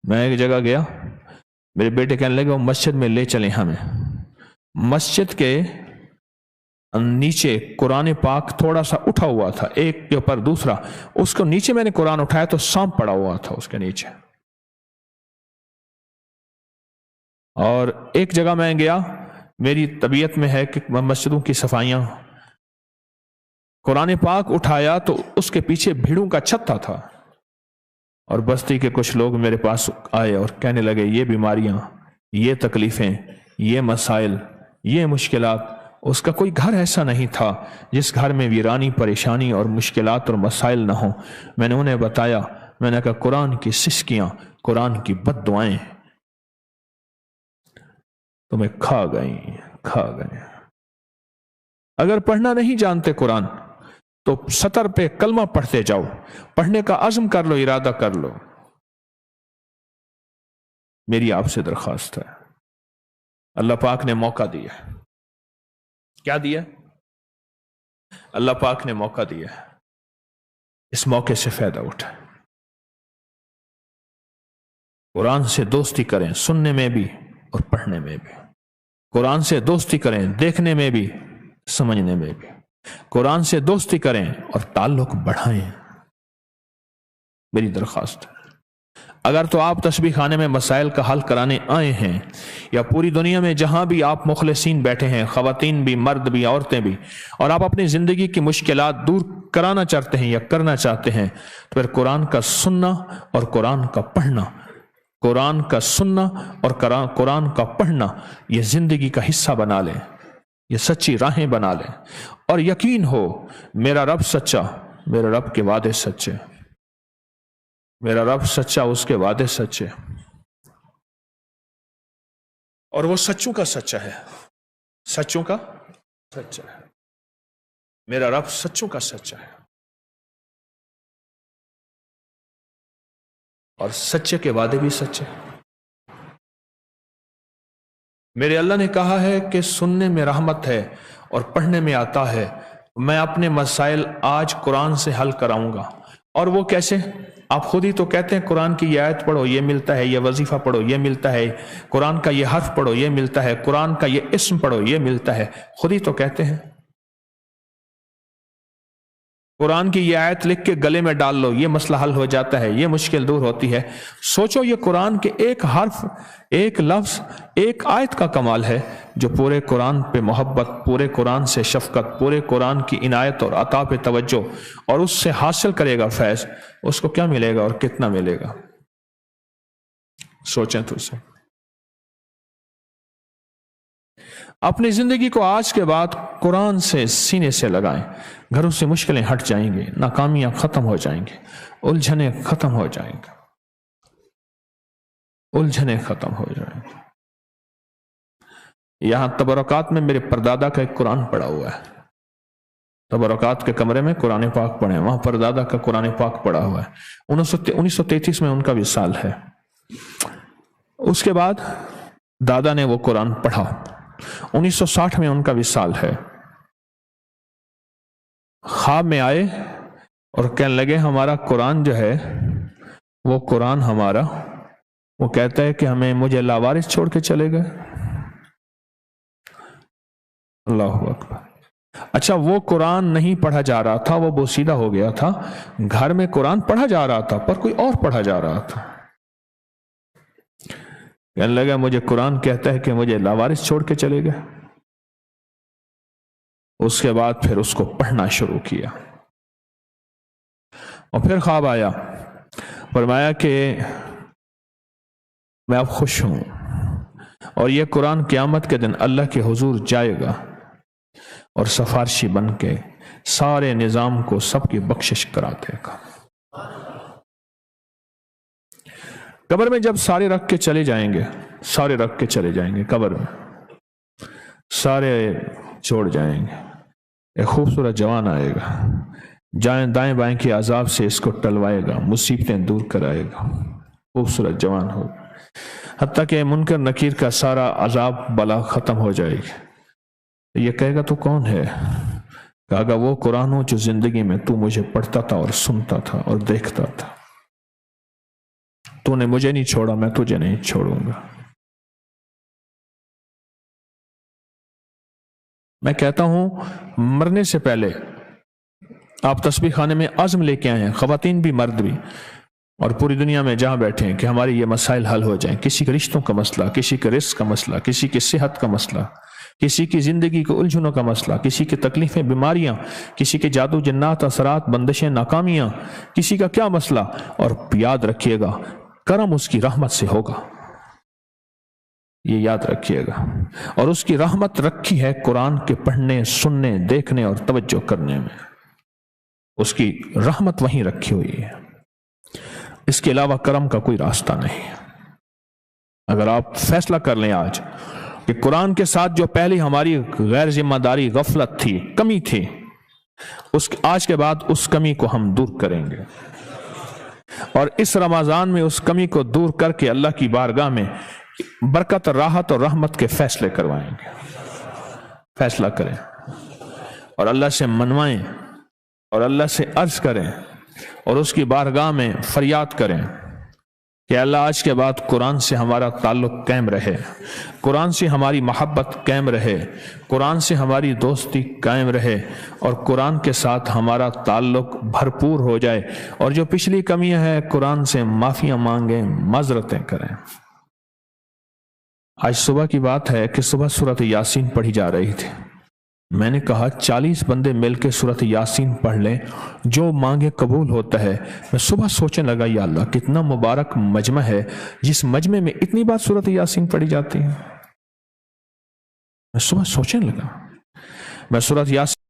میں ایک جگہ گیا، میرے بیٹے کہنے لگے وہ مسجد میں لے چلیں ہمیں. مسجد کے نیچے قرآن پاک تھوڑا سا اٹھا ہوا تھا، ایک کے اوپر دوسرا. اس کو نیچے میں نے قرآن اٹھایا تو سانپ پڑا ہوا تھا اس کے نیچے. اور ایک جگہ میں گیا، میری طبیعت میں ہے کہ مسجدوں کی صفائیاں، قرآن پاک اٹھایا تو اس کے پیچھے بھیڑوں کا چھتا تھا. اور بستی کے کچھ لوگ میرے پاس آئے اور کہنے لگے یہ بیماریاں، یہ تکلیفیں، یہ مسائل، یہ مشکلات. اس کا کوئی گھر ایسا نہیں تھا جس گھر میں ویرانی، پریشانی اور مشکلات اور مسائل نہ ہوں. میں نے انہیں بتایا، میں نے کہا قرآن کی سسکیاں، قرآن کی بد دعائیں تمہیں کھا گئیں. اگر پڑھنا نہیں جانتے قرآن تو سطر پہ کلمہ پڑھتے جاؤ، پڑھنے کا عزم کر لو، ارادہ کر لو. میری آپ سے درخواست ہے، اللہ پاک نے موقع دیا. کیا دیا؟ اللہ پاک نے موقع دیا. اس موقع سے فائدہ اٹھائیں. قرآن سے دوستی کریں، سننے میں بھی اور پڑھنے میں بھی. قرآن سے دوستی کریں، دیکھنے میں بھی، سمجھنے میں بھی. قرآن سے دوستی کریں اور تعلق بڑھائیں. میری درخواست ہے. اگر تو آپ تسبیح خانے میں مسائل کا حل کرانے آئے ہیں، یا پوری دنیا میں جہاں بھی آپ مخلصین بیٹھے ہیں، خواتین بھی، مرد بھی، عورتیں بھی، اور آپ اپنی زندگی کی مشکلات دور کرانا چاہتے ہیں یا کرنا چاہتے ہیں، تو پھر قرآن کا سننا اور قرآن کا پڑھنا، قرآن کا سننا اور قرآن کا پڑھنا یہ زندگی کا حصہ بنا لیں، یہ سچی راہیں بنا لیں. اور یقین ہو میرا رب سچا، میرے رب کے وعدے سچے، میرا رب سچا، اس کے وعدے سچے، اور وہ سچوں کا سچا ہے، سچوں کا سچا ہے. میرا رب سچوں کا سچا ہے، اور سچے کے وعدے بھی سچے. میرے اللہ نے کہا ہے کہ سننے میں رحمت ہے اور پڑھنے میں عطا ہے. میں اپنے مسائل آج قرآن سے حل کراؤں گا. اور وہ کیسے؟ آپ خود ہی تو کہتے ہیں قرآن کی یہ آیت پڑھو یہ ملتا ہے، یہ وظیفہ پڑھو یہ ملتا ہے، قرآن کا یہ حرف پڑھو یہ ملتا ہے، قرآن کا یہ اسم پڑھو یہ ملتا ہے. خود ہی تو کہتے ہیں. قرآن کی یہ آیت لکھ کے گلے میں ڈال لو، یہ مسئلہ حل ہو جاتا ہے، یہ مشکل دور ہوتی ہے. سوچو یہ قرآن کے ایک حرف، ایک لفظ، ایک آیت کا کمال ہے جو پورے قرآن پہ محبت، پورے قرآن سے شفقت، پورے قرآن کی عنایت اور عطا پہ توجہ، اور اس سے حاصل کرے گا فیض. اس کو کیا ملے گا اور کتنا ملے گا؟ سوچیں تو اسے. اپنی زندگی کو آج کے بعد قرآن سے سینے سے لگائیں. گھروں سے مشکلیں ہٹ جائیں گے، ناکامیاں ختم ہو جائیں گے، الجھنیں ختم ہو جائیں گے، الجھنیں ختم ہو جائیں گے. یہاں تبرکات میں میرے پردادا کا ایک قرآن پڑا ہوا ہے. تبرکات کے کمرے میں قرآن پاک پڑھے، وہاں پردادا کا قرآن پاک پڑا ہوا ہے. 1933 میں ان کا وصال ہے. اس کے بعد دادا نے وہ قرآن پڑھا. 1960 میں ان کا وصال ہے. خواب میں آئے اور کہنے لگے ہمارا قرآن جو ہے، وہ قرآن ہمارا، وہ کہتا ہے کہ مجھے لاوارث چھوڑ کے چلے گئے. اللہ اکبر. اچھا وہ قرآن نہیں پڑھا جا رہا تھا، وہ بوسیدہ ہو گیا تھا. گھر میں قرآن پڑھا جا رہا تھا پر کوئی اور پڑھا جا رہا تھا. کہنے لگا مجھے قرآن کہتا ہے کہ مجھے لاوارث چھوڑ کے چلے گئے. اس کے بعد پھر اس کو پڑھنا شروع کیا، اور پھر خواب آیا. فرمایا کہ میں اب خوش ہوں، اور یہ قرآن قیامت کے دن اللہ کے حضور جائے گا اور سفارشی بن کے سارے نظام کو سب کی بخشش کرا دے گا. قبر میں جب سارے رکھ کے چلے جائیں گے، سارے رکھ کے چلے جائیں گے قبر میں، سارے چھوڑ جائیں گے. ایک خوبصورت جوان آئے گا، دائیں بائیں کے عذاب سے اس کو ٹلوائے گا، مصیبتیں دور کرائے گا. خوبصورت جوان ہوگا، حتیٰ کہ منکر نکیر کا سارا عذاب بلا ختم ہو جائے گی. یہ کہے گا تو کون ہے؟ کہا گا وہ قرآن ہو جو زندگی میں تو مجھے پڑھتا تھا اور سنتا تھا اور دیکھتا تھا. تو نے مجھے نہیں چھوڑا، میں تجھے نہیں چھوڑوں گا۔ میں کہتا ہوں مرنے سے پہلے آپ تسبیح خانے میں عزم لے کے آئے ہیں، خواتین بھی مرد بھی، اور پوری دنیا میں جہاں بیٹھے ہیں کہ ہماری یہ مسائل حل ہو جائیں، کسی کے رشتوں کا مسئلہ، کسی کے رزق کا مسئلہ، کسی کی صحت کا مسئلہ، کسی کی زندگی کے الجھنوں کا مسئلہ، کسی کی تکلیفیں بیماریاں، کسی کے جادو جنات اثرات بندشیں ناکامیاں، کسی کا کیا مسئلہ، اور یاد رکھیے گا کرم اس کی رحمت سے ہوگا، یہ یاد رکھیے گا، اور اس کی رحمت رکھی ہے قرآن کے پڑھنے، سننے، دیکھنے اور توجہ کرنے میں، اس کی رحمت وہیں رکھی ہوئی ہے، اس کے علاوہ کرم کا کوئی راستہ نہیں۔ اگر آپ فیصلہ کر لیں آج کہ قرآن کے ساتھ جو پہلی ہماری غیر ذمہ داری، غفلت تھی، کمی تھی، آج کے بعد اس کمی کو ہم دور کریں گے، اور اس رمضان میں اس کمی کو دور کر کے اللہ کی بارگاہ میں برکت، راحت اور رحمت کے فیصلے کروائیں گے۔ فیصلہ کریں اور اللہ سے منوائیں اور اللہ سے عرض کریں اور اس کی بارگاہ میں فریاد کریں کہ اللہ آج کے بعد قرآن سے ہمارا تعلق قائم رہے، قرآن سے ہماری محبت قائم رہے، قرآن سے ہماری دوستی قائم رہے، اور قرآن کے ساتھ ہمارا تعلق بھرپور ہو جائے، اور جو پچھلی کمیاں ہیں قرآن سے معافیاں مانگیں، معذرتیں کریں۔ آج صبح کی بات ہے کہ صبح سورۃ یاسین پڑھی جا رہی تھی، میں نے کہا 40 بندے مل کے سورۃ یاسین پڑھ لیں، جو مانگے قبول ہوتا ہے۔ میں صبح سوچنے لگا یا اللہ کتنا مبارک مجمع ہے جس مجمع میں اتنی بار سورۃ یاسین پڑھی جاتی ہے۔ میں صبح سوچنے لگا، میں سورۃ یاسین